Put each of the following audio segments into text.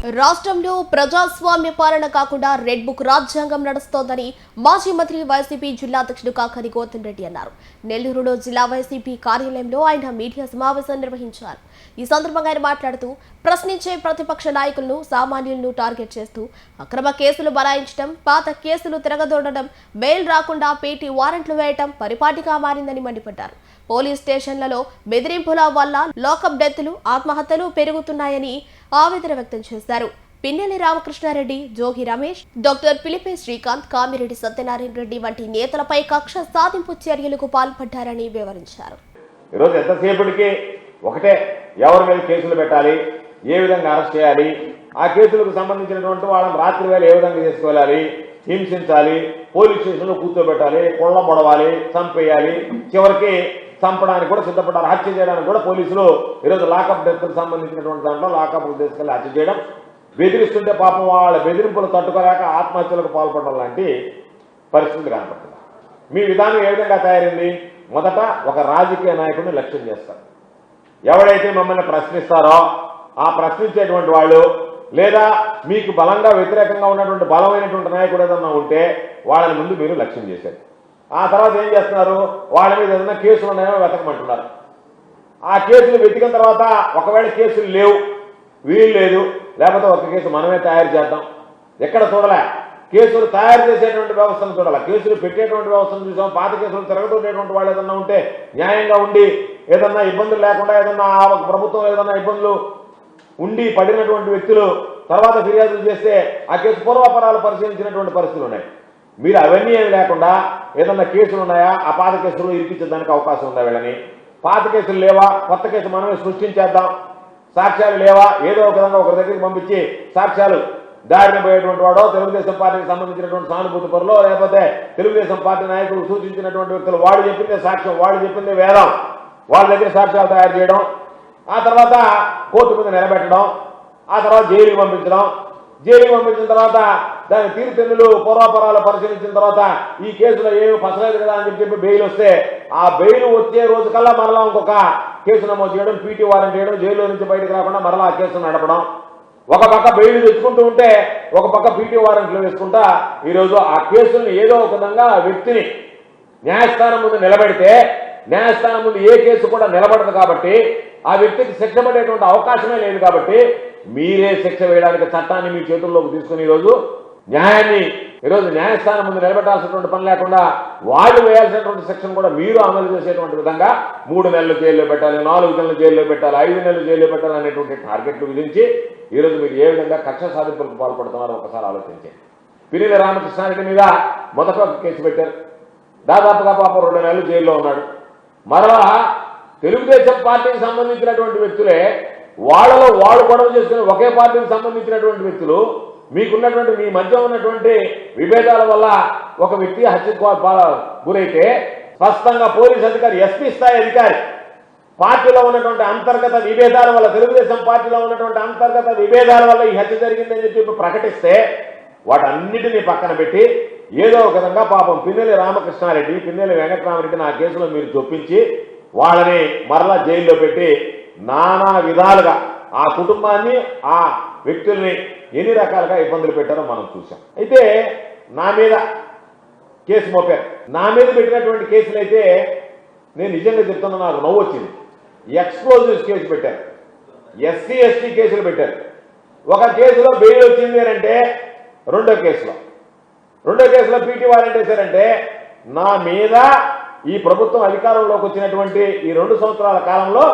రాష్ట్రంలో ప్రజాస్వామ్య పాలన కాకుండా రెడ్ బుక్ రాజ్యాంగం నడుస్తోందని మాజీ మంత్రి వైసీపీ జిల్లా అధ్యక్షుడు కాకని గోవర్ధన్ రెడ్డి అన్నారు. నెల్లూరులో జిల్లా వైసీపీ కార్యాలయంలో ఆయన మీడియా సమావేశం నిర్వహించారు. ఈ సందర్భంగా ఆయన మాట్లాడుతూ ప్రశ్నించే ప్రతిపక్ష నాయకులను సామాన్యులను టార్గెట్ చేస్తూ అక్రమ కేసులు బనాయించడం, పాత కేసులు తిరగదోడడం, బెయిల్ రాకుండా పీటీ వారెంట్లు వేయడం పరిపాటిగా మారిందని మండిపడ్డారు. పోలీస్ స్టేషన్లలో బెదిరింపుల వల్ల లోకప్ డెత్లు, ఆత్మహత్యలు పెరుగుతున్నాయని ఆవేదన వ్యక్తం చేశారు. పిన్నెల్లి రామకృష్ణారెడ్డి, జోగి రమేష్, డాక్టర్ పిలిపే శ్రీకాంత్, కామిరెడ్డి సత్యనారాయణ రెడ్డి వంటి నేతలపై కక్ష సాధింపు చర్యలకు పాల్పడ్డారని వివరించారు. ఈరోజు ఎంతసేపటికి ఒకటే, ఎవరి మీద కేసులు పెట్టాలి, ఏ విధంగా అరెస్ట్ చేయాలి, ఆ కేసులకు సంబంధించినటువంటి వాళ్ళని రాత్రి వేళ ఏ విధంగా తీసుకువెళ్ళాలి, హింసించాలి, పోలీస్ స్టేషన్లో కూర్చోబెట్టాలి, కొళ్ళ పొడవాలి, చంపేయాలి, చివరికి చంపడానికి కూడా సిద్ధపడ్డారు. హత్య చేయడానికి కూడా పోలీసులు ఈరోజు లాకప్ డెత్కు సంబంధించినటువంటి దాంట్లో లాకప్ తీసుకెళ్ళి హత్య చేయడం, బెదిరిస్తుంటే పాపం వాళ్ళ బెదిరింపులు తట్టుకోలేక ఆత్మహత్యలకు పాల్పడడం లాంటి పరిస్థితులు కనపడుతుంది. మీ విధానం ఏ విధంగా తయారైంది? మొదట ఒక రాజకీయ నాయకుడిని లక్ష్యం చేస్తారు. ఎవడైతే మమ్మల్ని ప్రశ్నిస్తారో ఆ ప్రశ్నించేటువంటి వాళ్ళు, లేదా మీకు బలంగా వ్యతిరేకంగా ఉన్నటువంటి బలమైనటువంటి నాయకుడు ఏదన్నా ఉంటే వాళ్ళని ముందు మీరు లక్ష్యం చేశారు. ఆ తర్వాత ఏం చేస్తున్నారు? వాళ్ళ మీద ఏదైనా కేసులు ఉన్నాయో వెతకమంటున్నారు. ఆ కేసులు వెతికిన తర్వాత ఒకవేళ కేసులు లేవు, వీలు లేదు, లేకపోతే ఒక కేసు మనమే తయారు చేద్దాం. ఎక్కడ చూడలే, కేసులు తయారు చేసేటువంటి వ్యవస్థను చూడాలి, కేసులు పెట్టేటువంటి వ్యవస్థను చూసాం. పాత కేసులు తిరగతోటేటువంటి వాళ్ళు ఏదన్నా ఉంటే న్యాయంగా ఉండి ఏదన్నా ఇబ్బందులు లేకుండా, ఏదన్నా ప్రభుత్వం ఏదన్నా ఇబ్బందులు ఉండి పడినటువంటి వ్యక్తులు తర్వాత ఫిర్యాదులు చేస్తే ఆ కేసు పూర్వాపరాలు పరిశీలించినటువంటి పరిస్థితులు ఉన్నాయి. మీరు అవన్నీ ఏమి లేకుండా ఏదన్నా కేసులు ఉన్నాయా, ఆ పాత కేసులు ఇరికించడానికి అవకాశం ఉందా వీళ్ళని? పాత కేసులు లేవా, కొత్త కేసు మనమే సృష్టించేద్దాం. సాక్ష్యాలు లేవా, ఏదో ఒక విధంగా ఒకరి దగ్గరికి పంపించి సాక్ష్యాలు దారిని పోయేటువంటి వాడో, తెలుగుదేశం పార్టీకి సంబంధించినటువంటి సానుభూతి పరులో, లేకపోతే తెలుగుదేశం పార్టీ నాయకులు సూచించినటువంటి వ్యక్తులు వాడు చెప్పిందే సాక్ష్యం, వాడు చెప్పిందే వేదం, వాళ్ళ దగ్గర సాక్ష్యాలు తయారు చేయడం, ఆ తర్వాత కోర్టు మీద నిలబెట్టడం, ఆ తర్వాత జైలుకి పంపించడం. జైలుకి పంపించిన తర్వాత దాని తీర్పులు పూర్వాపరాలు పరిశీలించిన తర్వాత ఈ కేసులో ఏమి పసలేదు కదా అని చెప్పి బెయిల్ వస్తే, ఆ బెయిల్ వచ్చే రోజు కల్లా మరలా ఇంకొక కేసు నమోదు చేయడం, పీటీ వారెంట్ చేయడం, జైల్లో నుంచి బయటకు రాకుండా మరలా ఆ కేసును నడపడం. ఒక పక్క బెయిల్ తెచ్చుకుంటూ ఉంటే ఒక పక్క పీటీ వారెంట్లు వేసుకుంటా ఈరోజు ఆ కేసుల్ని ఏదో ఒక విధంగా వ్యక్తిని న్యాయస్థానం ముందు నిలబెడితే, న్యాయస్థానం ముందు ఏ కేసు కూడా నిలబడదు కాబట్టి ఆ వ్యక్తికి శిక్ష పడేటువంటి అవకాశమే లేదు. కాబట్టి మీరే శిక్ష వేయడానికి చట్టాన్ని మీ చేతుల్లోకి తీసుకుని ఈరోజు న్యాయాన్ని ఈరోజు న్యాయస్థానం ముందు నిలబెట్టాల్సినటువంటి పని లేకుండా వాళ్ళు వేయాల్సినటువంటి శిక్షను కూడా మీరు అమలు చేసేటువంటి విధంగా 3 నెలలు జైల్లో పెట్టాలి, 4 నెలలు జైల్లో పెట్టాలి, 5 నెలలు జైల్లో పెట్టాలి అనేటువంటి టార్గెట్లు విధించి ఈరోజు మీరు ఏ విధంగా కక్ష సాధింపులకు పాల్పడుతున్నారో ఒకసారి ఆలోచించండి. పిన్నెల్లి రామకృష్ణారెడ్డి మీద మొదట ఒక కేసు పెట్టారు, దాదాపుగా పాపం 2 నెలలు జైల్లో ఉన్నాడు. మరలా తెలుగుదేశం పార్టీకి సంబంధించినటువంటి వ్యక్తులే, వాళ్ళలో వాళ్ళు గొడవ చేసుకుని ఒకే పార్టీకి సంబంధించినటువంటి వ్యక్తులు, మీకున్నటువంటి మీ మధ్య ఉన్నటువంటి విభేదాల వల్ల ఒక వ్యక్తి హత్యకు గురైతే స్పష్టంగా పోలీస్ అధికారి, ఎస్పీ స్థాయి అధికారి పార్టీలో ఉన్నటువంటి అంతర్గత విభేదాల వల్ల, తెలుగుదేశం పార్టీలో ఉన్నటువంటి అంతర్గత విభేదాల వల్ల ఈ హత్య జరిగిందని చెప్పి ప్రకటిస్తే వాటన్నిటినీ పక్కన పెట్టి ఏదో ఒక విధంగా పాపం పిన్నెల్లి రామకృష్ణారెడ్డి, పిన్నెల్లి వెంకటరామరెడ్డిని ఆ కేసులో మీరు చొప్పించి వాళ్ళని మరలా జైల్లో పెట్టి నానా విధాలుగా ఆ కుటుంబాన్ని, ఆ వ్యక్తుల్ని ఎన్ని రకాలుగా ఇబ్బందులు పెట్టారో మనం చూసాం. అయితే నా మీద కేసు మోపారు. నా మీద పెట్టినటువంటి కేసులు అయితే నేను నిజంగా చెప్తున్నా, నాకు నవ్వు వచ్చింది. ఎక్స్ప్లోజివ్స్ కేసు పెట్టారు, ఎస్సీ ఎస్టీ కేసులు పెట్టారు. ఒక కేసులో బెయిల్ వచ్చింది అంటే రెండో కేసులో పీటీ వారెంట్ వేశారంటే నా మీద ఈ ప్రభుత్వం అధికారంలోకి వచ్చినటువంటి ఈ 2 సంవత్సరాల కాలంలో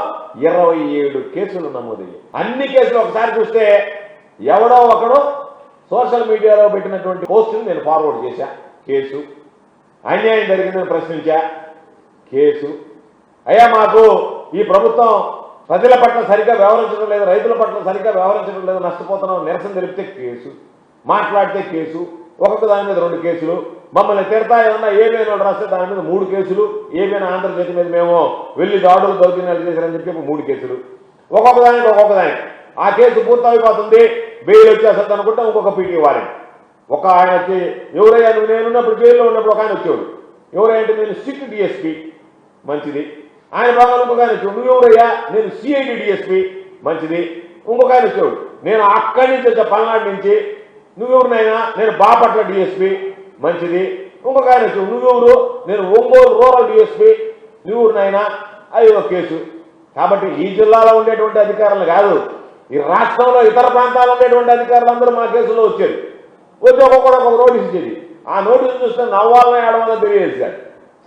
27 కేసులు నమోదయ్యాయి. అన్ని కేసులు ఒకసారి చూస్తే ఎవడో ఒకడు సోషల్ మీడియాలో పెట్టినటువంటి పోస్టులు నేను ఫార్వర్డ్ చేశా, కేసు. అన్యాయం జరిగిందని ప్రశ్నించా, కేసు. అయ్యా మాకు ఈ ప్రభుత్వం ప్రజల పట్ల సరిగ్గా వ్యవహరించడం లేదు, రైతుల పట్ల సరిగ్గా వ్యవహరించడం లేదు, నష్టపోతున్నాం, నిరసన తెలిపితే కేసు, మాట్లాడితే కేసు, ఒక్కొక్క దాని మీద 2 కేసులు. మమ్మల్ని తిడతా ఏమన్నా ఏమైనా రాస్తే దాని మీద 3 కేసులు, ఏమైనా ఆంధ్రజ్యోతి మీద మేము వెళ్ళి దాడులు దౌర్జన్యాలు చేశారని చెప్పి 3 కేసులు. ఒక్కొక్క దానికి ఆ కేసు పూర్తయిపోతుంది, బెయిల్ వచ్చేస్తుంది అనుకుంటే ఇంకొక పీటీ వారెంట్. ఒక ఆయన వచ్చి, ఎవరయ్యా నువ్వు, నేనున్నప్పుడు జైల్లో ఉన్నప్పుడు ఒక ఆయన వచ్చేవాడు, ఎవరైతే నేను సిట్ డిఎస్పీ, మంచిది. ఆయన బాగా ఇంకొక ఆయన వచ్చేవాడు, నువ్వు ఎవరయ్యా, నేను సిఐడి డిఎస్పీ, మంచిది. ఇంకొక ఆయన వచ్చేవాడు, నేను అక్కడి నుంచి వచ్చే పల్నాడు నుంచి నువ్వెవరినైనా నేను బాపట్ల డిఎస్పీ మంచిది, ఇంకొక ఆయన నువ్వెవరు నేను ఒంగోలు రూరల్ డిఎస్పీ నువ్వురినైనా అది ఒక కేసు. కాబట్టి ఈ జిల్లాలో ఉండేటువంటి అధికారులు కాదు, ఈ రాష్ట్రంలో ఇతర ప్రాంతాల్లో ఉండేటువంటి అధికారులు అందరూ మా కేసులో వచ్చేది. వచ్చి ఒక్కొక్కడు ఒక నోటీస్ ఇచ్చేది. ఆ నోటీస్ చూస్తే నవ్వాలని ఆడవాలని తెలియజేశారు.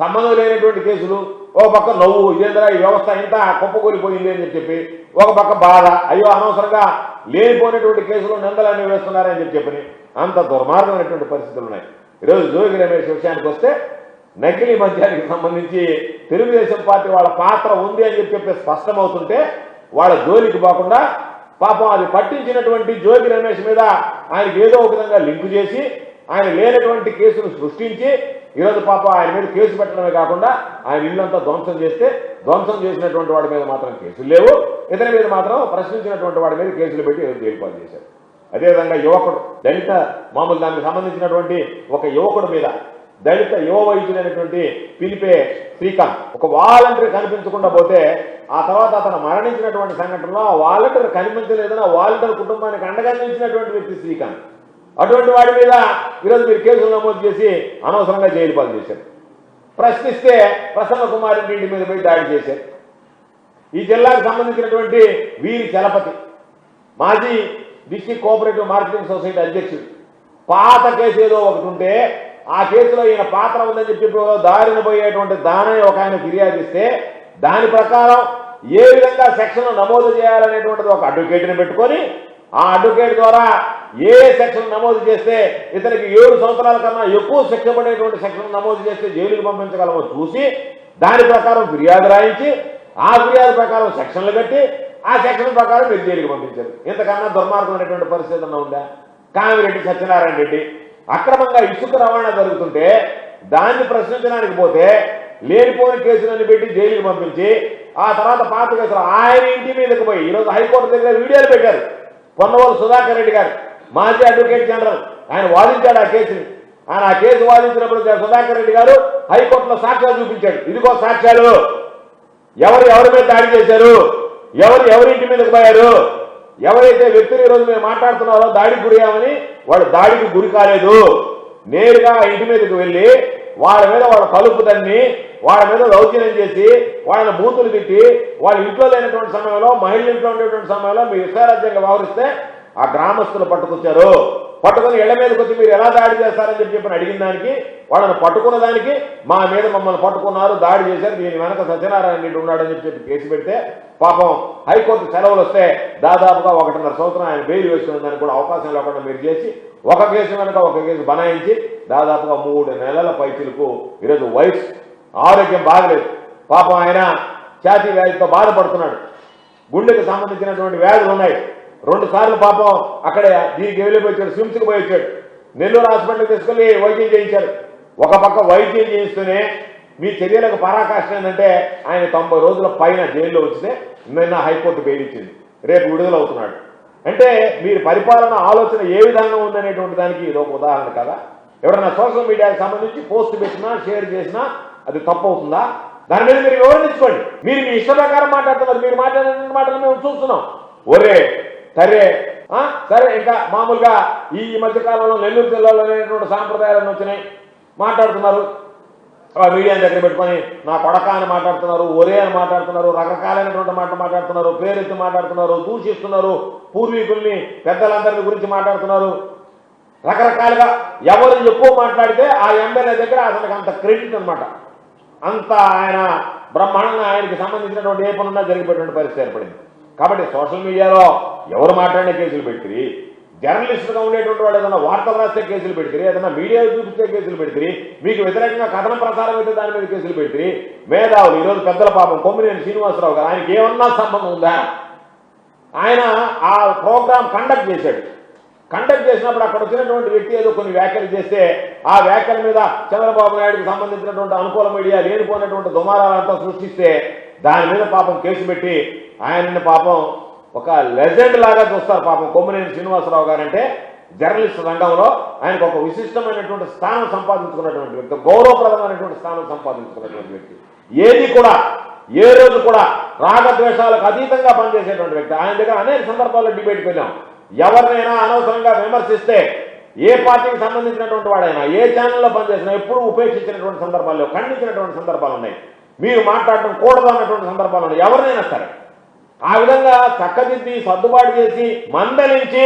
సంబంధం లేనటువంటి కేసులు, ఒక పక్క నవ్వు, ఇదేంద్రా ఈ వ్యవస్థ ఇంత కుప్పకూలిపోయింది అని చెప్పి, ఒక పక్క బాధ, అయ్యో అనవసరంగా లేనిపోయినటువంటి కేసులు నిందలన్నీ వేస్తున్నారని చెప్పని అంత దుర్మార్గమైనటువంటి పరిస్థితులు ఉన్నాయి. ఈరోజు జోగి రమేష్ విషయానికి వస్తే నకిలీ మద్యానికి సంబంధించి తెలుగుదేశం పార్టీ వాళ్ళ పాత్ర ఉంది అని చెప్పి స్పష్టమవుతుంటే వాళ్ళ జోలికి పోకుండా పాపం అది పట్టించినటువంటి జోగి రమేష్ మీద ఆయనకి ఏదో ఒక విధంగా లింకు చేసి ఆయన లేనటువంటి కేసును సృష్టించి ఈరోజు పాపం ఆయన మీద కేసు పెట్టడమే కాకుండా ఆయన ఇల్లంతా ధ్వంసం చేస్తే ధ్వంసం చేసినటువంటి వాడి మీద మాత్రం కేసులు లేవు, ఇతని మీద మాత్రం ప్రశ్నించినటువంటి వాడి మీద కేసులు పెట్టి జైలుపాలు చేశారు. అదేవిధంగా యువకుడు దళిత మామూలు దానికి సంబంధించినటువంటి ఒక యువకుడు మీద దళిత యువ వైద్యుడైనటువంటి పిలిపే శ్రీకాంత్ ఒక వాలంటీర్ కనిపించకుండా పోతే ఆ తర్వాత అతను మరణించినటువంటి సంఘటనలో ఆ వాలంటీర్ కనిపించలేదని ఆ వాలంటీర్ కుటుంబానికి అండగా నిలిచినటువంటి వ్యక్తి శ్రీకాంత్. అటువంటి వాడి మీద ఈరోజు మీరు కేసులు నమోదు చేసి అనవసరంగా జైలు పాలు చేశారు. ప్రశ్నిస్తే ప్రసన్న కుమార్ రెడ్డి మీద పోయి దాడి చేశారు. ఈ జిల్లాకు సంబంధించినటువంటి వీరి చలపతి మాజీ డిస్ట్రిక్ట్ కోఆపరేటివ్ మార్కెటింగ్ సొసైటీ అధ్యక్షుడు పాత కేసు ఏదో ఒకటి ఉంటే ఆ కేసులో ఈయన పాత్ర ఉందని చెప్పి దారిన పోయేటువంటి దానని ఒక ఆయన ఫిర్యాదు ఇస్తే దాని ప్రకారం ఏ విధంగా సెక్షన్ నమోదు చేయాలనేటువంటిది ఒక అడ్వకేట్ని పెట్టుకొని ఆ అడ్వకేట్ ద్వారా ఏ సెక్షన్ నమోదు చేస్తే ఇతనికి 7 సంవత్సరాల కన్నా ఎక్కువ శిక్ష పడేటువంటి సెక్షన్ నమోదు చేస్తే జైలుకు పంపించగలమో చూసి దాని ప్రకారం ఫిర్యాదు రాయించి ఆ ఫిర్యాదు ప్రకారం సెక్షన్లు కట్టి ఆ సెక్షన్ ప్రకారం మీరు జైలుకి పంపించారు. ఇంతకన్నా దుర్మార్గమైనటువంటి పరిస్థితి ఉందా? కామిరెడ్డి సత్యనారాయణ రెడ్డి అక్రమంగా ఇసుక రవాణా జరుగుతుంటే దాన్ని ప్రశ్నించడానికి పోతే లేనిపోయిన కేసులన్నీ పెట్టి జైలుకి పంపించి ఆ తర్వాత పాత కేసులు ఆయన ఇంటి మీదకి పోయి ఈరోజు హైకోర్టు దగ్గర వీడియోలు పెట్టారు. పొన్నవోలు సుధాకర్ రెడ్డి గారు మాజీ అడ్వకేట్ జనరల్ ఆయన వాదించాడు ఆ కేసుని. ఆయన ఆ కేసు వాదించినప్పుడు సుధాకర్ రెడ్డి గారు హైకోర్టులో సాక్ష్యాలు చూపించాడు. ఇదిగో సాక్ష్యాలు, ఎవరి మీద దాడి చేశారు, ఎవరింటి మీదకి పోయారు, ఎవరైతే వ్యక్తులు ఈరోజు మేము మాట్లాడుతున్నారో దాడికి గురయ్యామని వాళ్ళు దాడికి గురి కాలేదు. నేరుగా ఇంటి మీదకి వెళ్ళి వాళ్ళ మీద వాళ్ళ కలుపు తన్ని వాళ్ళ మీద దౌర్జన్యం చేసి వాళ్ళని బూతులు తిట్టి వాళ్ళ ఇంట్లో లేనటువంటి సమయంలో మహిళల ఇంట్లో ఉండేటువంటి సమయంలో మీరు ఇష్టారాజ్యంగా వ్యవహరిస్తే ఆ గ్రామస్తులు పట్టుకొచ్చారు. పట్టుకుని ఇళ్ల మీదకి వచ్చి మీరు ఎలా దాడి చేస్తారని చెప్పి అడిగిన దానికి వాళ్ళని పట్టుకున్న దానికి మా మీద మమ్మల్ని పట్టుకున్నారు, దాడి చేశారు, దీని వెనక సత్యనారాయణ రెడ్డి ఉన్నాడని చెప్పి కేసు పెడితే పాపం హైకోర్టు సెలవులు వస్తే దాదాపుగా 1.5 సంవత్సరం ఆయన బెయిల్ వేసుకున్న దానికి కూడా అవకాశం లేకుండా మీరు చేసి ఒక కేసు వెనక ఒక కేసు బనాయించి దాదాపుగా 3 నెలల పైచిలకు ఈరోజు వయసు ఆరోగ్యం బాగలేదు. పాపం ఆయన ఛాతీ వ్యాధితో బాధపడుతున్నాడు. గుండెకి సంబంధించినటువంటి వ్యాధులు ఉన్నాయి. 2 సార్లు పాపం అక్కడే దీనికి వెళ్ళిపోయాడు, స్విమ్స్కి పోయి వచ్చాడు. నెల్లూరు హాస్పిటల్కి తీసుకెళ్ళి వైద్యం చేయించారు. ఒక పక్క వైద్యం చేయిస్తూనే మీ చర్యలకు పరాకాష్ట ఏంటంటే ఆయన 90 రోజుల పైన జైల్లో వచ్చితే నిన్న హైకోర్టు బెయిల్ ఇచ్చింది, రేపు విడుదలవుతున్నాడు. అంటే మీరు పరిపాలన ఆలోచన ఏ విధంగా ఉందనేటువంటి దానికి ఇది ఒక ఉదాహరణ కదా. ఎవరైనా సోషల్ మీడియాకి సంబంధించి పోస్ట్ పెట్టినా షేర్ చేసినా అది తప్పు అవుతుందా? దాని మీద మీరు వివరించుకోండి. మీరు మీ ఇష్ట ప్రకారం మాట్లాడుతున్నారు, మీరు మాట్లాడిన మాటలు మేము చూస్తున్నాం. ఒరే సరే సరే ఇంకా మామూలుగా ఈ మధ్యకాలంలో నెల్లూరు జిల్లాలో అనేటువంటి సాంప్రదాయాలను వచ్చినాయి మాట్లాడుతున్నారు. మీడియా దగ్గర పెట్టుకొని నా కొడక అని మాట్లాడుతున్నారు, ఒరే అని మాట్లాడుతున్నారు, రకరకాలైనటువంటి మాట మాట్లాడుతున్నారు, పేరెత్తి మాట్లాడుతున్నారు, దూషిస్తున్నారు, పూర్వీకుల్ని పెద్దలందరి గురించి మాట్లాడుతున్నారు. రకరకాలుగా ఎవరు ఎక్కువ మాట్లాడితే ఆ ఎమ్మెల్యే దగ్గర అతనికి అంత క్రెడిట్ అనమాట. అంత ఆయన బ్రహ్మాండంగా ఆయనకి సంబంధించినటువంటి ఏ పనున్నా జరిగిపోయినటువంటి పరిస్థితి ఏర్పడింది. కాబట్టి సోషల్ మీడియాలో ఎవరు మాట్లాడిన కేసులు పెడితే, జర్నలిస్టుగా ఉండేటువంటి వాళ్ళు ఏదైనా వార్తలు రాస్తే కేసులు పెడితే, ఏదైనా మీడియా చూపిస్తే కేసులు పెడితే, మీకు వ్యతిరేకంగా కథనం ప్రసారం అయితే దాని మీద కేసులు పెడితే, మేధావులు ఈరోజు పెద్దల పాపం కొమ్మినేని శ్రీనివాసరావు గారు ఆయనకి ఏమన్నా సంబంధం ఉందా? ఆయన ఆ ప్రోగ్రాం కండక్ట్ చేశాడు. కండక్ట్ చేసినప్పుడు అక్కడ వచ్చినటువంటి వ్యక్తి ఏదో కొన్ని వ్యాఖ్యలు చేస్తే ఆ వ్యాఖ్యల మీద చంద్రబాబు నాయుడుకి సంబంధించినటువంటి అనుకూల మీడియా లేనిపోయినటువంటి దుమారాలంతా సృష్టిస్తే దాని మీద పాపం కేసు పెట్టి ఆయన్ని పాపం ఒక లెజెండ్ లాగా చూస్తారు. పాపం కొమ్మినేని శ్రీనివాసరావు గారు అంటే జర్నలిస్ట్ రంగంలో ఆయనకు ఒక విశిష్టమైనటువంటి స్థానం సంపాదించుకున్నటువంటి వ్యక్తి, గౌరవప్రదమైనటువంటి స్థానం సంపాదించుకున్నటువంటి వ్యక్తి. ఏది కూడా ఏ రోజు కూడా రాగద్వేషాలకు అతీతంగా పనిచేసేటువంటి వ్యక్తి. ఆయన దగ్గర అనేక సందర్భాల్లో డిబేట్కి వెళ్ళాం. ఎవరినైనా అనవసరంగా విమర్శిస్తే ఏ పార్టీకి సంబంధించినటువంటి వాడైనా ఏ ఛానల్లో పనిచేసినా ఎప్పుడూ ఉపేక్షించినటువంటి సందర్భాల్లో ఖండించినటువంటి సందర్భాలు ఉన్నాయి. మీరు మాట్లాడటం కూడదు అన్నటువంటి సందర్భాలు ఉన్నాయి. ఎవరినైనా సరే ఆ విధంగా చక్కదిద్ది సర్దుబాటు చేసి మందలించి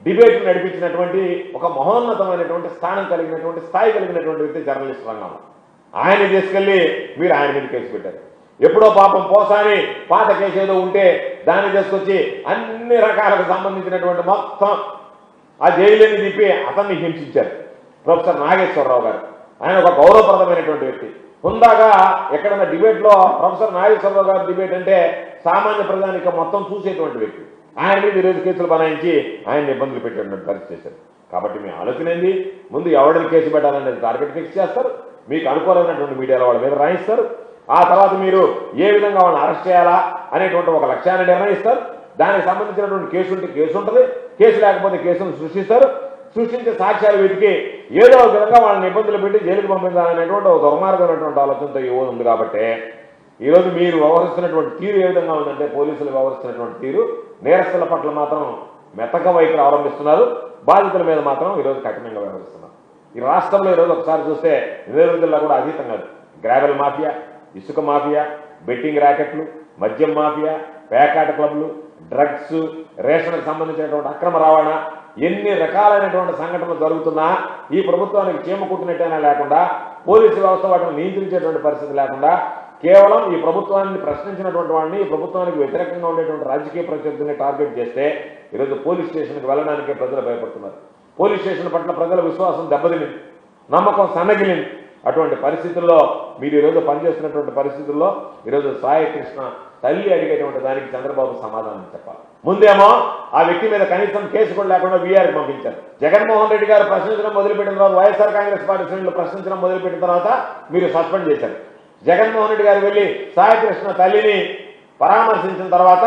డిబేట్ నడిపించినటువంటి ఒక మహోన్నతమైనటువంటి స్థానం కలిగినటువంటి స్థాయి కలిగినటువంటి వ్యక్తి జర్నలిస్ట్ రంగంలో. ఆయన తీసుకెళ్లి మీరు ఆయన మీద కేసు పెట్టారు. ఎప్పుడో పాపం పోసాని పాత కేసు ఏదో ఉంటే దాన్ని తీసుకొచ్చి అన్ని రకాలకు సంబంధించినటువంటి మొత్తం ఆ జైలుని తిప్పి అతన్ని హింసించారు. ప్రొఫెసర్ నాగేశ్వరరావు గారు ఆయన ఒక గౌరవప్రదమైనటువంటి వ్యక్తి. హుందాగా ఎక్కడన్నా డిబేట్లో ప్రొఫెసర్ నాగేశ్వరరావు గారు డిబేట్ అంటే సామాన్య ప్రజానికి మొత్తం చూసేటువంటి వ్యక్తి. ఆయన మీద ఈరోజు కేసులు బనాయించి ఆయన ఇబ్బందులు పెట్టేటువంటి పరిస్థితి చేశారు. కాబట్టి మీ ఆలోచన ఏంది? ముందు ఎవరిని కేసు పెట్టాలనేది టార్గెట్ ఫిక్స్ చేస్తారు, మీకు అనుకూలమైనటువంటి మీడియాలో వాళ్ళ మీద రాయిస్తారు. ఆ తర్వాత మీరు ఏ విధంగా వాళ్ళని అరెస్ట్ చేయాలా అనేటువంటి ఒక లక్ష్యాన్ని నిర్ణయిస్తారు. దానికి సంబంధించినటువంటి కేసు ఉంటే కేసు ఉంటుంది, కేసు లేకపోతే కేసును సృష్టిస్తారు. సృష్టించే సాక్ష్యాలు వెతికి ఏదో ఒక విధంగా వాళ్ళని ఇబ్బందులు పెట్టి జైలుకు పంపించాలనేటువంటి ఒక దుర్మార్గమైనటువంటి ఆలోచనతో యువ ఉంది. కాబట్టి ఈరోజు మీరు వ్యవహరిస్తున్నటువంటి తీరు ఏ విధంగా ఉందంటే పోలీసులు వ్యవహరిస్తున్నటువంటి తీరు నేరస్తుల పట్ల మాత్రం మెతక వైఖరి అవలంబిస్తున్నారు, బాధితుల మీద మాత్రం ఈరోజు కఠినంగా వ్యవహరిస్తున్నారు. ఈ రాష్ట్రంలో ఈరోజు ఒకసారి చూస్తే నివేదికల్లో కూడా అతీతం కాదు. గ్రావెల్ మాఫియా, ఇసుక మాఫియా, బెట్టింగ్ ర్యాకెట్లు, మద్యం మాఫియా, పేకాట క్లబ్లు, డ్రగ్స్, రేషన్కి సంబంధించినటువంటి అక్రమ రవాణా, ఎన్ని రకాలైనటువంటి సంఘటనలు జరుగుతున్నా ఈ ప్రభుత్వానికి చీమ కుట్టినట్టయినా లేకుండా, పోలీసు వ్యవస్థ వాటిని నియంత్రించేటువంటి పరిస్థితి లేకుండా కేవలం ఈ ప్రభుత్వాన్ని ప్రశ్నించినటువంటి వాడిని, ఈ ప్రభుత్వానికి వ్యతిరేకంగా ఉండేటువంటి రాజకీయ ప్రత్యర్థిని టార్గెట్ చేస్తే ఈరోజు పోలీస్ స్టేషన్కి వెళ్ళడానికే ప్రజలు భయపడుతున్నారు. పోలీస్ స్టేషన్ పట్ల ప్రజల విశ్వాసం దెబ్బతినింది, నమ్మకం సన్నగిలింది. అటువంటి పరిస్థితుల్లో మీరు ఈరోజు పనిచేస్తున్నటువంటి పరిస్థితుల్లో ఈరోజు సాయి కృష్ణ తల్లి అడిగేటువంటి దానికి చంద్రబాబు సమాధానం చెప్పాలి. ముందేమో ఆ వ్యక్తి మీద కనీసం కేసు కూడా లేకుండా వీఆర్కి పంపించారు. జగన్మోహన్ రెడ్డి గారు ప్రశ్నించడం మొదలుపెట్టిన తర్వాత, వైఎస్ఆర్ కాంగ్రెస్ పార్టీ శ్రేణులు ప్రశ్నించడం మొదలుపెట్టిన తర్వాత మీరు సస్పెండ్ చేశారు. జగన్మోహన్ రెడ్డి గారు వెళ్ళి సాయి కృష్ణ తల్లిని పరామర్శించిన తర్వాత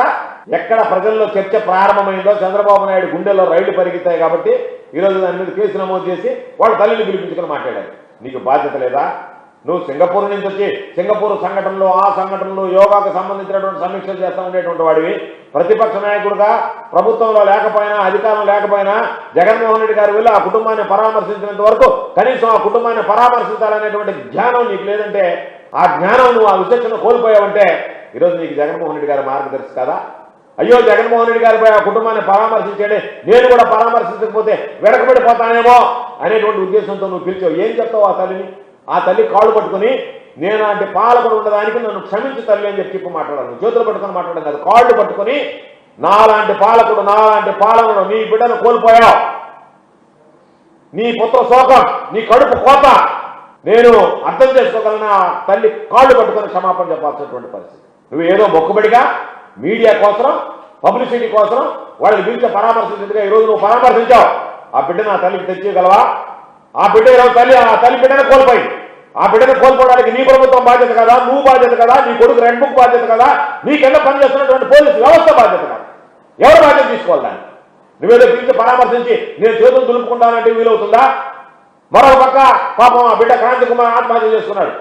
ఎక్కడ ప్రజల్లో చర్చ ప్రారంభమైందో చంద్రబాబు నాయుడు గుండెల్లో రైళ్లు పరిగెత్తాయి. కాబట్టి ఈరోజు దాని మీద కేసు నమోదు చేసి వాళ్ళ తల్లిని పిలిపించుకొని మాట్లాడారు. నీకు బాధ్యత లేదా? నువ్వు సింగపూర్ నుంచి వచ్చి సింగపూర్ సంఘటనలో ఆ సంఘటనలో యోగాకు సంబంధించినటువంటి సమీక్షలు చేస్తూ ఉండేటువంటి వాడివి. ప్రతిపక్ష నాయకుడుగా ప్రభుత్వంలో లేకపోయినా అధికారం లేకపోయినా జగన్మోహన్ రెడ్డి గారు వెళ్ళి ఆ కుటుంబాన్ని పరామర్శించినంత వరకు కనీసం ఆ కుటుంబాన్ని పరామర్శించాలనేటువంటి జ్ఞానం నీకు లేదంటే, ఆ జ్ఞానం నువ్వు ఆ విచక్షణ కోల్పోయావంటే ఈరోజు నీకు జగన్మోహన్ రెడ్డి గారి మార్గదర్శి కదా? అయ్యో జగన్మోహన్ రెడ్డి గారిపై ఆ కుటుంబాన్ని పరామర్శించండి, నేను కూడా పరామర్శించకపోతే వెనకబడిపోతానేమో అనేటువంటి ఉద్దేశంతో నువ్వు పిలిచావు. ఏం చెప్తావు ఆ తల్లిని? ఆ తల్లి కాళ్ళు పట్టుకుని నేను అంటే పాలకుడు ఉండడానికి నన్ను క్షమించు తల్లి అని చెప్పి మాట్లాడాను. చేతులు పట్టుకొని మాట్లాడాను కాదు, కాళ్ళు పట్టుకొని నాలాంటి పాలకుడు, నాలాంటి పాలకుడు, నీ బిడ్డను కోల్పోయావు, నీ పుత్ర శోకం, నీ కడుపు కోత నేను అర్థం చేసుకోగలన. తల్లి కాళ్ళు పట్టుకొని క్షమాపణ చెప్పాల్సినటువంటి పరిస్థితి. నువ్వు ఏదో మొక్కుబడిగా మీడియా కోసం, పబ్లిసిటీ కోసం వాళ్ళని పిలిచి పరామర్శించగా ఈరోజు నువ్వు పరామర్శించావు. ఆ బిడ్డను ఆ తల్లికి తెచ్చేయగలవా? ఆ బిడ్డ ఈరోజు ఆ తల్లి బిడ్డను కోల్పోయింది. ఆ బిడ్డను కోల్పోవడానికి నీ ప్రభుత్వం బాధ్యత కదా, నువ్వు బాధ్యత కదా, నీ కొడుకు రెడ్ బుక్ బాధ్యత కదా, నీ కింద పనిచేస్తున్నటువంటి పోలీసు వ్యవస్థ బాధ్యత కదా. ఎవరు బాధ్యత తీసుకోవాలి దాన్ని? నువ్వేదో పిలిచి పరామర్శించి నేను చేతులు దులుపుకుంటానంటే వీలవుతుందా? మరొక పక్క పాపం ఆ బిడ్డ క్రాంతి కుమార్ ఆత్మహత్య చేసుకున్నాడు.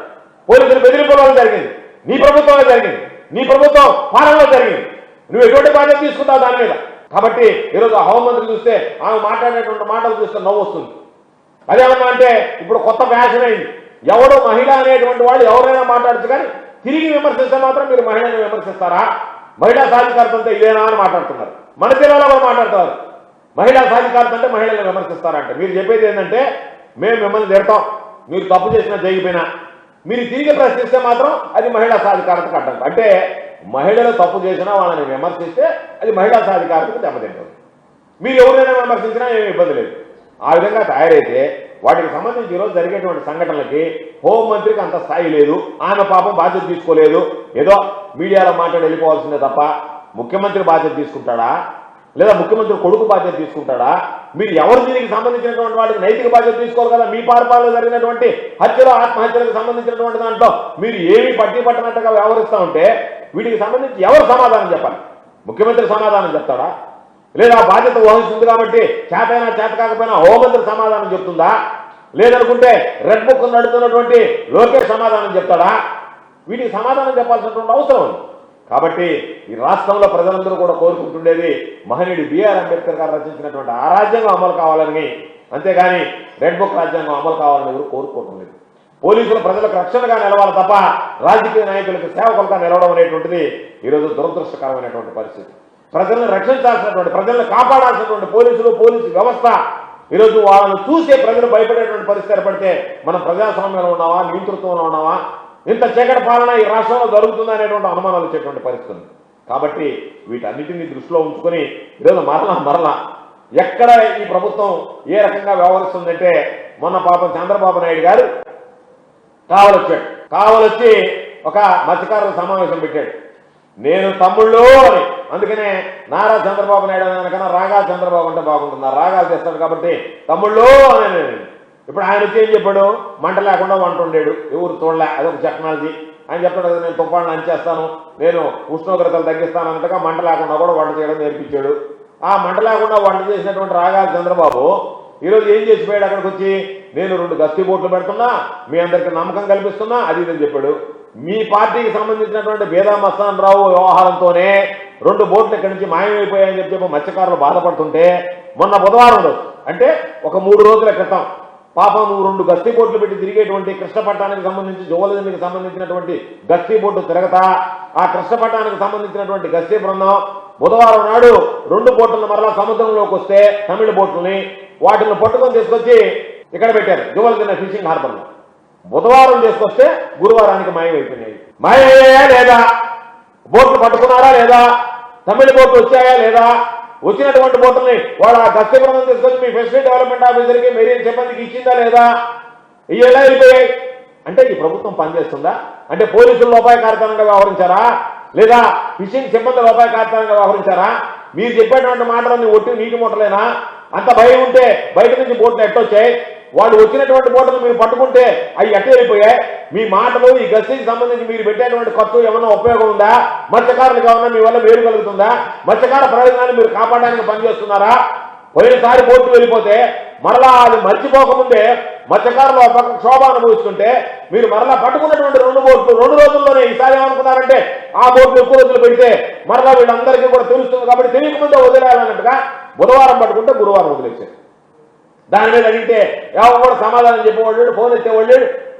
పోలీసులు బెదిరింపులో జరిగింది, నీ ప్రభుత్వంలో జరిగింది, నీ ప్రభుత్వం పాలనలో జరిగింది. నువ్వు ఎటువంటి బాధ్యత తీసుకుంటావు దాని మీద? కాబట్టి ఈరోజు ఆ హోంమంత్రి చూస్తే ఆమె మాట్లాడేటువంటి మాటలు చూస్తే నవ్వు వస్తుంది. అదేమన్నా అంటే ఇప్పుడు కొత్త ఫ్యాషన్ అయింది, ఎవడో మహిళ అనేటువంటి వాళ్ళు ఎవరైనా మాట్లాడచ్చు, కానీ తిరిగి విమర్శిస్తే మాత్రం మీరు మహిళను విమర్శిస్తారా? మహిళా సాధికారత అంటే ఇదేనా అని మాట్లాడుతున్నారు. మన జిల్లాలో కూడా మాట్లాడుతున్నారు. మహిళా సాధికారత అంటే మహిళలను విమర్శిస్తారంటే మీరు చెప్పేది ఏంటంటే మేము మిమ్మల్ని తిడతాం, మీరు తప్పు చేసినా చేయకపోయినా, మీరు తిరిగి ప్రశ్నిస్తే మాత్రం అది మహిళా సాధికారతకు అడ్డం. అంటే మహిళలు తప్పు చేసినా వాళ్ళని విమర్శిస్తే అది మహిళా సాధికారతకు దెబ్బతింటుంది. మీరు ఎవరైనా విమర్శించినా ఏమి ఇబ్బంది లేదు. ఆ విధంగా తయారైతే వాటికి సంబంధించి ఈరోజు జరిగేటువంటి సంఘటనలకి హోంమంత్రికి అంత స్థాయి లేదు. ఆమె పాపం బాధ్యత తీసుకోలేదు, ఏదో మీడియాలో మాట్లాడి వెళ్ళిపోవాల్సిందే తప్ప ముఖ్యమంత్రి బాధ్యత తీసుకుంటాడా? లేదా ముఖ్యమంత్రి కొడుకు బాధ్యత తీసుకుంటాడా? మీరు ఎవరు దీనికి సంబంధించినటువంటి వాటికి నైతిక బాధ్యత తీసుకోవాలి కదా. మీ పార్పాలలో జరిగినటువంటి హత్యలు, ఆత్మహత్యలకు సంబంధించినటువంటి దాంట్లో మీరు ఏమీ పట్టి పట్టనట్టుగా వ్యవహరిస్తూ ఉంటే వీటికి సంబంధించి ఎవరు సమాధానం చెప్పాలి? ముఖ్యమంత్రి సమాధానం చెప్తాడా? లేదా బాధ్యత వహిస్తుంది కాబట్టి చేతైనా చేత కాకపోయినా హోంమంత్రి సమాధానం చెప్తుందా? లేదనుకుంటే రెడ్ బుక్ నడుతున్నటువంటి లోకేష్ సమాధానం చెప్తాడా? వీటికి సమాధానం చెప్పాల్సినటువంటి అవసరం ఉంది. కాబట్టి ఈ రాష్ట్రంలో ప్రజలందరూ కూడా కోరుకుంటుండేది మహనీయుడు బిఆర్ అంబేద్కర్ గారు రచించినటువంటి ఆ రాజ్యాంగం అమలు కావాలని, అంతేగాని రెడ్ బుక్ రాజ్యాంగం అమలు కావాలని ఎవరు కోరుకోవటం లేదు. పోలీసులు ప్రజలకు రక్షణగా నిలవాలి తప్ప రాజకీయ నాయకులకు సేవకులుగా నిలవడం అనేటువంటిది ఈరోజు దురదృష్టకరమైనటువంటి పరిస్థితి. ప్రజలను రక్షించాల్సినటువంటి, ప్రజలను కాపాడాల్సినటువంటి పోలీసు వ్యవస్థ ఈరోజు వాళ్ళను చూసే ప్రజలు భయపడేటువంటి పరిస్థితి ఏర్పడితే మనం ప్రజాస్వామ్యంలో ఉన్నావా, నియంతృత్వంలో ఉన్నావా, ఇంత చీకటి పాలన ఈ రాష్ట్రంలో జరుగుతుందా అనేటువంటి అనుమానాలు వచ్చేటువంటి పరిస్థితి. కాబట్టి వీటన్నిటిని దృష్టిలో ఉంచుకొని ఈరోజు మరలా ఎక్కడ ఈ ప్రభుత్వం ఏ రకంగా వ్యవహరిస్తుందంటే, మొన్న పాపం చంద్రబాబు నాయుడు గారు కావలొచ్చి ఒక మత్స్యకారుల సమావేశం పెట్టాడు. నేను తమ్ముళ్ళు అని, అందుకనే నారా చంద్రబాబు నాయుడు అనకన్నా రాగా చంద్రబాబు అంటే బాగుంటుంది, రాగాలు తెస్తాడు కాబట్టి తమ్ముళ్ళు అని. ఇప్పుడు ఆయన వచ్చి ఏం చెప్పాడు, మంట లేకుండా వంట ఉండేడు, ఎవరు చూడలే, అదొక టెక్నాలజీ. ఆయన చెప్పాడు కదా, నేను తుఫాను అంచేస్తాను, నేను ఉష్ణోగ్రతలు తగ్గిస్తాను అన్నట్టుగా మంట లేకుండా కూడా వంట చేయడం నేర్పించాడు. ఆ మంట లేకుండా వంట చేసినటువంటి రాగాలు చంద్రబాబు ఈరోజు ఏం చేసిపోయాడు, అక్కడికి వచ్చి నేను 2 గస్తీ బోట్లు పెడుతున్నా, మీ అందరికి నమ్మకం కల్పిస్తున్నా, అది ఇదని చెప్పాడు. మీ పార్టీకి సంబంధించినటువంటి బేదా మస్తాన్ రావు వ్యవహారంతోనే 2 బోట్లు ఇక్కడి నుంచి మాయమైపోయాయని చెప్పి మత్స్యకారులు బాధపడుతుంటే, మొన్న బుధవారం రోజు అంటే ఒక 3 రోజుల క్రితం పాపం నువ్వు 2 గస్తీ బోట్లు పెట్టి తిరిగేటువంటి కృష్ణపట్నానికి సంబంధించి జోవలదికి సంబంధించినటువంటి గస్తీ బోట్లు తిరగతా, ఆ కృష్ణపట్నానికి సంబంధించినటువంటి గస్తీ బృందం బుధవారం నాడు 2 బోట్లను మరలా సముద్రంలోకి వస్తే, తమిళ బోట్లని వాటిని పట్టుకొని తీసుకొచ్చి ఇక్కడ పెట్టారు జోవలదిన ఫిషింగ్ హార్బర్లో. బుధవారం తీసుకొస్తే గురువారానికి మాయమైపోయినాయి. మాయమయ్యాయా లేదా? బోట్లు పట్టుకున్నారా లేదా? తమిళ బోట్లు వచ్చాయా లేదా? వచ్చినటువంటి బోట్లని వాళ్ళ గస్తీ బృందం తీసుకొచ్చి మీ ఫెసిలిటీ డెవలప్మెంట్ ఆఫీసర్కి మెరీన్ సిబ్బందికి ఇచ్చిందా లేదా? ఇవి ఎలా వెళ్ళిపోయాయి అంటే ఈ ప్రభుత్వం పనిచేస్తుందా? అంటే పోలీసులు లోపాయకారితనంగా వ్యవహరించారా, లేదా ఫిషింగ్ సిబ్బంది లోపాయకారితనంగా వ్యవహరించారా? మీరు చెప్పేటువంటి మాటలన్నీ ఒట్టి నీటి మూటలేనా? అంత భయం ఉంటే బయట నుంచి బోట్లు ఎట్టొచ్చాయి? వాళ్ళు వచ్చినటువంటి బోట్లను మీరు పట్టుకుంటే అవి ఎట్ట వెళ్ళిపోయాయి? మీ మాటలు ఈ గస్తీకి సంబంధించి మీరు పెట్టేటువంటి ఖర్చు ఏమన్నా ఉపయోగం ఉందా? మత్స్యకారులకు ఏమన్నా మీ వల్ల మేలు కలుగుతుందా? మత్స్యకార ప్రయోజనాన్ని మీరు కాపాడడానికి పనిచేస్తున్నారా? పోయినసారి బోట్లు వెళ్ళిపోతే మరలా అది మర్చిపోకముందే మత్స్యకారులు ఒక పక్క క్షోభ అనుభవిస్తుంటే మీరు మరలా పట్టుకున్నటువంటి 2 బోట్లు 2 రోజుల్లోనే ఈసారి ఏమనుకున్నారంటే ఆ బోట్లు ఎక్కువ రోజులు పెడితే మరలా వీళ్ళందరికీ కూడా తెలుస్తుంది కాబట్టి తెలియకముందే వదిలేయాలన్నట్టుగా బుధవారం పట్టుకుంటే గురువారం వదిలేశారు. దాని మీద అడిగితే ఎవరు కూడా సమాధానం చెప్పేవాళ్ళు, ఫోన్ ఎత్తేవాళ్ళు,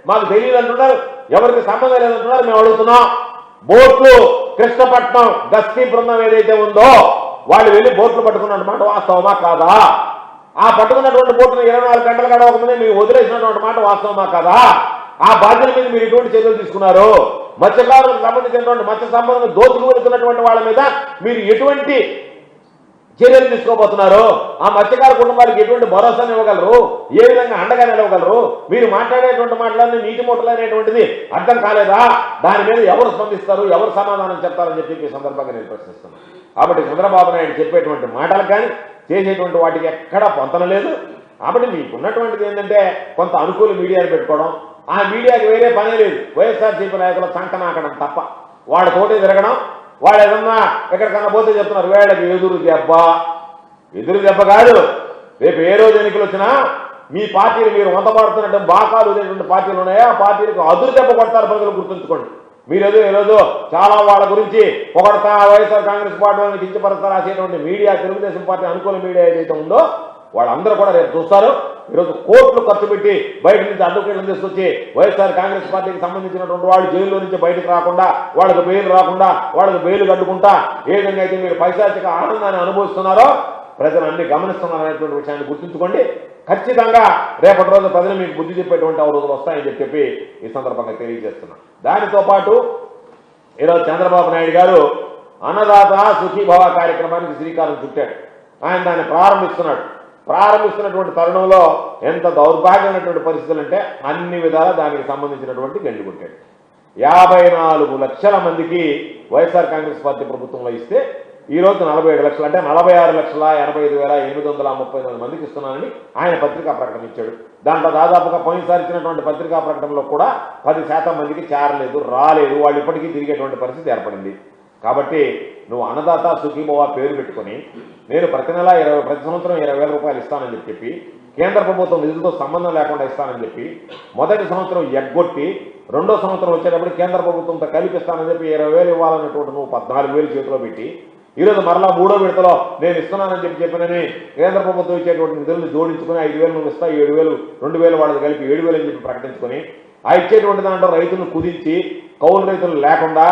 మాకు తెలియదు అంటున్నారు, ఎవరికి సంబంధం లేదంటున్నారు. మేము అడుగుతున్నాం, బోట్లు కృష్ణపట్నం గస్తీ బృందం ఏదైతే ఉందో వాళ్ళు వెళ్ళి బోట్లు పట్టుకున్నమాట వాస్తవమా కాదా? ఆ పట్టుకున్నటువంటి బోట్లను 24 గంటలు గడవకముందే మీరు వదిలేసినటువంటి మాట వాస్తవమా కాదా? ఆ బాధ్యత మీద మీరు ఎటువంటి చర్యలు తీసుకున్నారు? మత్స్యకారులకు సంబంధించినటువంటి మత్స్య సంబంధం దోచుకు వెళ్తున్నటువంటి వాళ్ళ మీద మీరు ఎటువంటి చర్యలు తీసుకోబోతున్నారు? ఆ మత్స్యకార కుటుంబాలకు ఎటువంటి భరోసాను ఇవ్వగలరు? ఏ విధంగా అండగా నిలవగలరు? మీరు మాట్లాడేటువంటి మాటలన్నీ నీటి మూటలు అనేటువంటిది అర్థం కాలేదా? దాని మీద ఎవరు స్పందిస్తారు, ఎవరు సమాధానం చెప్తారని చెప్పి ఈ సందర్భంగా నేను ప్రశ్నిస్తున్నాను. కాబట్టి చంద్రబాబు నాయుడు చెప్పేటువంటి మాటలు కానీ చేసేటువంటి వాటికి ఎక్కడా పొంతన లేదు. కాబట్టి మీకున్నటువంటిది ఏంటంటే కొంత అనుకూల మీడియాను పెట్టుకోవడం, ఆ మీడియాకి వేరే పనే లేదు, వైఎస్ఆర్సీపీ నాయకుల సంకనాకడం తప్ప, వాళ్ళతోటే తిరగడం. వాళ్ళు ఏదన్నా ఎక్కడికన్నా పోతే చెప్తున్నారు వేళ్ళకి ఎదురు దెబ్బ కాదు. రేపు ఏ రోజు ఎన్నికలు వచ్చినా మీ పార్టీలు మీరు వంతపడుతున్నట్టు బాకాలు ఉండేటువంటి పార్టీలు ఉన్నాయా, ఆ పార్టీలకు అదురు దెబ్బ కొడతారు ప్రజలు, గుర్తుంచుకోండి. మీరేదో ఈరోజు చాలా వాళ్ళ గురించి పొగడతా వైఎస్ఆర్ కాంగ్రెస్ పార్టీలను కించపరుస్తా రాసేటువంటి మీడియా, తెలుగుదేశం పార్టీ అనుకూల మీడియా ఏదైతే ఉందో వాళ్ళందరూ కూడా రేపు చూస్తారు. ఈరోజు కోట్లు ఖర్చు పెట్టి బయట నుంచి అడ్వకేట్లను తీసుకొచ్చి వైఎస్ఆర్ కాంగ్రెస్ పార్టీకి సంబంధించినటువంటి వాళ్ళు జైల్లో నుంచి బయటకు రాకుండా, వాళ్ళకి బెయిల్ రాకుండా, వాళ్ళకి బెయిల్ కట్టుకుంటా ఏ విధంగా అయితే మీరు పైశాచిక ఆనందాన్ని అనుభవిస్తున్నారో ప్రజలు అన్ని గమనిస్తున్నారనేటువంటి విషయాన్ని గుర్తుంచుకోండి. ఖచ్చితంగా రేపటి రోజు ప్రజలు మీకు బుద్ధి చెప్పేటువంటి రోజులు వస్తాయని చెప్పి ఈ సందర్భంగా తెలియజేస్తున్నాం. దానితో పాటు ఈరోజు చంద్రబాబు నాయుడు గారు అన్నదాత సుఖీభవ కార్యక్రమానికి శ్రీకారం చుట్టాడు. ఆయన దాన్ని ప్రారంభిస్తున్నటువంటి తరుణంలో ఎంత దౌర్భాగ్యమైనటువంటి పరిస్థితులు అంటే అన్ని విధాలా దానికి సంబంధించినటువంటి గండి కొట్టాడు. 54 లక్షల మందికి వైఎస్ఆర్ కాంగ్రెస్ పార్టీ ప్రభుత్వంలో ఇస్తే ఈరోజు 47 లక్షలు అంటే 46,85,839 మందికి ఇస్తున్నానని ఆయన పత్రికా ప్రకటన ఇచ్చాడు. దాంట్లో దాదాపుగా పోయినసారి ఇచ్చినటువంటి పత్రికా ప్రకటనలో కూడా 10% మందికి చేరలేదు, రాలేదు, వాళ్ళు ఇప్పటికీ తిరిగేటువంటి పరిస్థితి ఏర్పడింది. కాబట్టి నువ్వు అన్నదాత సుఖీభవ పేరు పెట్టుకొని నేను ప్రతి సంవత్సరం 20,000 రూపాయలు ఇస్తానని చెప్పి కేంద్ర ప్రభుత్వం నిధులతో సంబంధం లేకుండా ఇస్తానని చెప్పి మొదటి సంవత్సరం ఎగ్గొట్టి రెండో సంవత్సరం వచ్చేటప్పుడు కేంద్ర ప్రభుత్వంతో కల్పిస్తానని చెప్పి 20,000 ఇవ్వాలన్నటువంటి నువ్వు 14,000 చేతిలో పెట్టి ఈరోజు మరలా మూడో విడతలో నేను ఇస్తున్నానని చెప్పినని కేంద్ర ప్రభుత్వం ఇచ్చేటువంటి నిధులను జోడించుకుని 5,000 నువ్వు ఇస్తా, 7,000 2,000 వాళ్ళకి కలిపి 7,000 అని చెప్పి ప్రకటించుకొని ఆ ఇచ్చేటువంటి దాంట్లో రైతులను కుదించి కౌలు రైతులు లేకుండా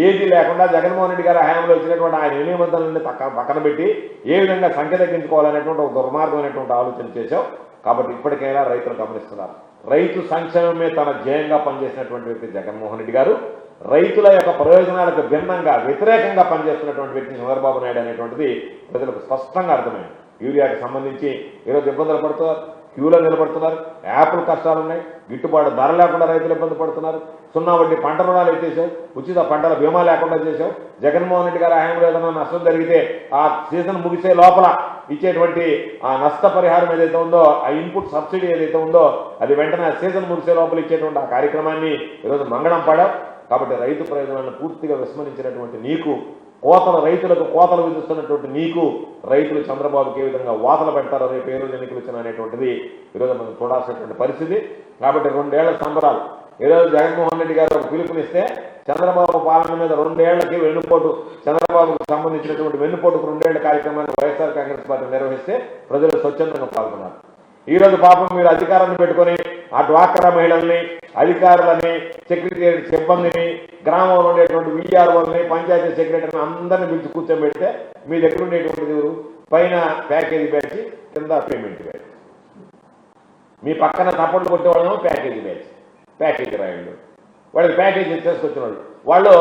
ఏది లేకుండా జగన్మోహన్ రెడ్డి గారి హయాంలో ఇచ్చినటువంటి ఆయన నియమంత్రాలన్నీ పక్కన పెట్టి ఏ విధంగా సంఖ్య తగ్గించుకోవాలనేటువంటి ఒక దుర్మార్గమైనటువంటి ఆలోచన చేశావు. కాబట్టి ఇప్పటికైనా రైతులు గమనిస్తున్నారు. రైతు సంక్షేమమే తన ధ్యేయంగా పనిచేసినటువంటి వ్యక్తి జగన్మోహన్ రెడ్డి గారు. రైతుల యొక్క ప్రయోజనాలకు భిన్నంగా వ్యతిరేకంగా పనిచేస్తున్నటువంటి వ్యక్తి చంద్రబాబు నాయుడు అనేటువంటిది ప్రజలకు స్పష్టంగా అర్థమైంది. యూరియాకి సంబంధించి ఈరోజు ఇబ్బందులు పడుతున్నారు, క్యూలో నిలబడుతున్నారు, యాప్లు కష్టాలు ఉన్నాయి, గిట్టుబాటు ధర లేకుండా రైతులు ఇబ్బంది పడుతున్నారు, 0 వడ్డీ పంట రుణాలు ఎత్తేసావు, ఉచిత పంటల బీమా లేకుండా చేసావు. జగన్మోహన్ రెడ్డి గారి హయాంలో ఏదైనా నష్టం జరిగితే ఆ సీజన్ ముగిసే లోపల ఇచ్చేటువంటి ఆ నష్టపరిహారం ఏదైతే ఉందో, ఆ ఇన్పుట్ సబ్సిడీ ఏదైతే ఉందో అది వెంటనే ఆ సీజన్ ముగిసే లోపల ఇచ్చేటువంటి ఆ కార్యక్రమాన్ని ఈరోజు మంగళం పడావు. కాబట్టి రైతు ప్రయోజనాలను పూర్తిగా విస్మరించినటువంటి నీకు, రైతులకు కోతలు విధిస్తున్నటువంటి నీకు రైతులు చంద్రబాబుకి ఏ విధంగా వాతలు పెడతారో రేపు ఏ రోజు ఎన్నికలు వచ్చిన అనేటువంటిది ఈరోజు మనం చూడాల్సినటువంటి పరిస్థితి. కాబట్టి 2 ఏళ్ల సంబరాలు ఈరోజు జగన్మోహన్ రెడ్డి గారు ఒక పిలుపునిస్తే చంద్రబాబు పాలన మీద 2 ఏళ్లకి వెన్నుపోటు, చంద్రబాబుకు సంబంధించినటువంటి వెన్నుపోటుకు 2 ఏళ్ల కార్యక్రమాన్ని వైఎస్ఆర్ కాంగ్రెస్ పార్టీ నిర్వహిస్తే ప్రజలు స్వచ్ఛందంగా పాల్గొన్నారు. ఈ రోజు పాపం మీరు అధికారాన్ని పెట్టుకొని ఆ డ్వాక్రా మహిళల్ని, అధికారులని, సెక్రటరీ సిబ్బందిని, గ్రామంలో ఉండేటువంటి వీఆర్ఓల్ని, పంచాయతీ సెక్రటరీని అందరినీ పిలిచి కూర్చోబెడితే మీ దగ్గర ఉండేటువంటిది ఎవరు? పైన ప్యాకేజీ బ్యాచ్, కింద పేమెంట్ బ్యాచ్. మీ పక్కన తప్పట్లు కొట్టేవాళ్ళేమో ప్యాకేజీ రాయండి. వాళ్ళకి ప్యాకేజీ చేసుకొచ్చిన వాళ్ళు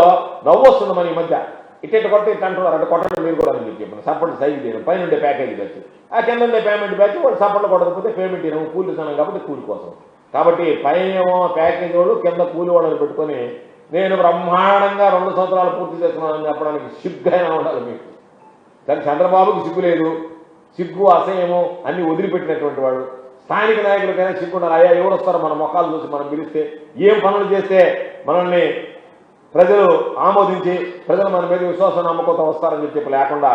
నవ్వు వస్తుంది మన ఈ మధ్య. ఇటు కొట్టి ఇట్లా అంటున్నారు, అంటే కొట్టడం మీరు కూడా అని చెప్పాను. సపోర్ట్ సైజ్ చేయడం పైన ఉండే ప్యాకేజీ బ్యాచ్, ఆ కింద ఉండే పేమెంట్ బ్యాచ్. వాళ్ళు సపోర్ట్లు కొట్టకపోతే పేమెంట్ ఇవ్వము, కూలి సనం కాబట్టి కూలి కోసం. కాబట్టి పైన ఏమో ప్యాకేజీ వాళ్ళు, కింద కూలి వాళ్ళని పెట్టుకొని నేను బ్రహ్మాండంగా 2 సంవత్సరాలు పూర్తి చేస్తున్నానని చెప్పడానికి సిగ్గుగా ఉండాలి మీకు. కానీ చంద్రబాబుకి సిగ్గు లేదు, సిగ్గు అసహ్యము అన్ని వదిలిపెట్టినటువంటి వాడు. స్థానిక నాయకులకైనా సిగ్గుండాలి. అయ్యా ఎవరు వస్తారో మన మొక్కలు చూసి మనం పిలిస్తే, ఏం పనులు చేస్తే మనల్ని ప్రజలు ఆమోదించి ప్రజలు మన మీద విశ్వాసం నమ్మకంతో వస్తారని చెప్పి లేకుండా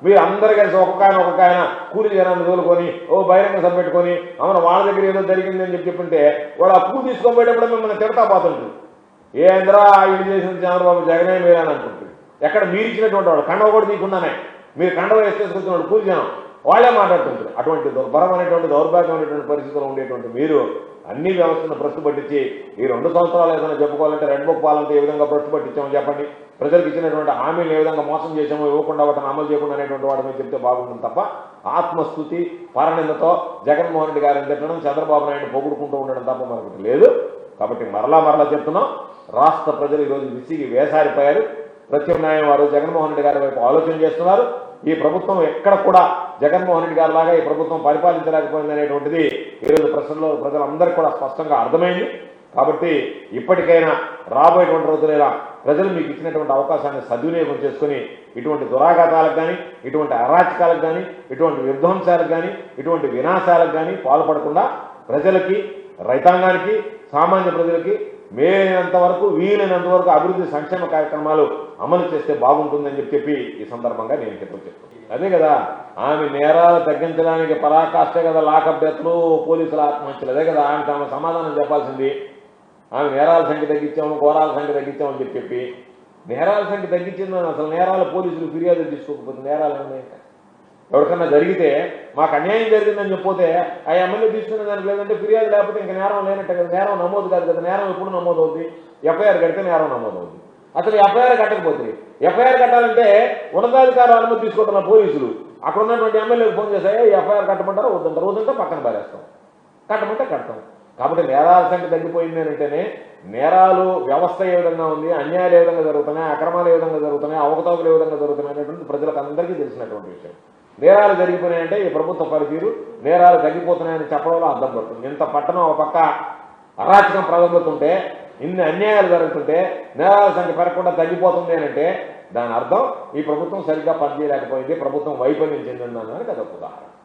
మీరు అందరు కలిసి ఒక్కొక్క కూలి జనాన్ని తోలుకొని బహిరంగ సభ పెట్టుకొని అవును వాళ్ళ దగ్గర ఏదో జరిగిందని చెప్పుంటే వాడు ఆ కూలి తీసుకొని పోయేటప్పుడు మిమ్మల్ని తిడతా పోతుంటారు. ఏంద్రా ఇది చేసిన చంద్రబాబు జగనే మీరని అనుకుంటుంది. ఎక్కడ మీరు ఇచ్చినటువంటి వాడు కండవ కూడా తీయకుండానే మీరు కండవ వేసుకొచ్చిన వాడు కూలి జనం వాళ్ళే మాట్లాడుతుంటారు. అటువంటి దుర్భరమైనటువంటి దౌర్భాగ్యమైనటువంటి పరిస్థితుల్లో ఉండేటువంటి మీరు అన్ని వ్యవస్థను భ్రష్టు పట్టించి ఈ 2 సంవత్సరాలు ఏదైనా చెప్పుకోవాలంటే రెడ్ బుక్ పాలనతో ఏ విధంగా భ్రష్టు పట్టించామో చెప్పండి. ప్రజలకు ఇచ్చినటువంటి హామీలు ఏ విధంగా మోసం చేసామో, ఇవ్వకుండా వాటిని అమలు చేయకుండా అనేటువంటి వాటి మీద చెప్తే బాగుంటుంది తప్ప ఆత్మస్థుతి పరనిందతో జగన్మోహన్ రెడ్డి గారిని తిట్టడం, చంద్రబాబు నాయుడు పొగుడుకుంటూ ఉండడం తప్ప మనకు లేదు. కాబట్టి మరలా చెప్తున్నాం, రాష్ట్ర ప్రజలు ఈరోజు విసిగి వేసారిపోయారు. ప్రత్యామ్నాయం వారు జగన్మోహన్ రెడ్డి గారి వైపు ఆలోచన చేస్తున్నారు. ఈ ప్రభుత్వం ఎక్కడ కూడా జగన్మోహన్ రెడ్డి గారి లాగా ఈ ప్రభుత్వం పరిపాలించలేకపోయింది అనేటువంటిది ఈరోజు ప్రజలందరికీ కూడా స్పష్టంగా అర్థమైంది. కాబట్టి ఇప్పటికైనా రాబోయేటువంటి రోజులైనా ప్రజలు మీకు ఇచ్చినటువంటి అవకాశాన్ని సద్వినియోగం చేసుకుని ఇటువంటి దురాఘాతాలకు కానీ, ఇటువంటి అరాచకాలకు కానీ, ఇటువంటి విధ్వంసాలకు కానీ, ఇటువంటి వినాశాలకు కానీ పాల్పడకుండా ప్రజలకి, రైతాంగానికి, సామాన్య ప్రజలకి వీలైనంత వరకు అభివృద్ధి సంక్షేమ కార్యక్రమాలు అమలు చేస్తే బాగుంటుందని చెప్పి ఈ సందర్భంగా నేను చెప్తున్నాను. అదే కదా ఆమె నేరాలు తగ్గించడానికి పరాకాష్టే కదా లాకప్ డెత్లు, పోలీసుల ఆత్మహత్యలు. అదే కదా ఆమె సమాధానం చెప్పాల్సింది. ఆమె నేరాల సంఖ్య తగ్గించాము, ఘోరాల సంఖ్య తగ్గించామని చెప్పి నేరాల సంఖ్య తగ్గించిందని అసలు నేరాల పోలీసులు ఫిర్యాదులు తీసుకోకపోతే నేరాలు ఉన్నాయి. ఎవరికన్నా జరిగితే మాకు అన్యాయం జరిగిందని చెప్పితే ఆ ఎమ్మెల్యే తీసుకునే దానికి లేదంటే ఫిర్యాదు లేకపోతే ఇంకా నేరం లేనట్టే కదా. నేరం నమోదు కాదు కదా. నేరం ఎప్పుడు నమోదు అవుతుంది? ఎఫ్ఐఆర్ కడితే నేరం నమోదు అవుతుంది. అసలు ఎఫ్ఐఆర్ కట్టకపోతే ఎఫ్ఐఆర్ కట్టాలంటే ఉన్నతాధికారులు అనుమతి తీసుకుంటున్న పోలీసులు అక్కడ ఉన్నటువంటి ఎమ్మెల్యేకి ఫోన్ చేశాయి, ఎఫ్ఐఆర్ కట్టమంటారా? వద్దంటే పక్కన పారేస్తాం, కట్టమంటే కడతాం. కాబట్టి నేరాల సంఖ్య తగ్గిపోయింది అంటేనే నేరాలు వ్యవస్థ ఏ విధంగా ఉంది, అన్యాయాలు ఏ విధంగా జరుగుతున్నాయి, అక్రమాలు ఏ విధంగా జరుగుతున్నాయి, అవకతవకలు ఏ విధంగా జరుగుతున్నాయి అనేటువంటి ప్రజలకు అందరికీ తెలిసినటువంటి విషయం. నేరాలు జరిగిపోయినాయంటే ఈ ప్రభుత్వ పనితీరు నేరాలు తగ్గిపోతున్నాయని చెప్పడంలో అర్థం పడుతుంది. ఇంత పట్టణం ఒక పక్క అరాచకం ప్రజలుతుంటే, ఇన్ని అన్యాయాలు జరుగుతుంటే నేరాల సంఖ్య పెరగకుండా తగ్గిపోతుంది అని అంటే దాని అర్థం ఈ ప్రభుత్వం సరిగ్గా పనిచేయలేకపోయింది, ప్రభుత్వం వైఫల్యం చెందిందన్నదానికి అదొక ఉదాహరణ.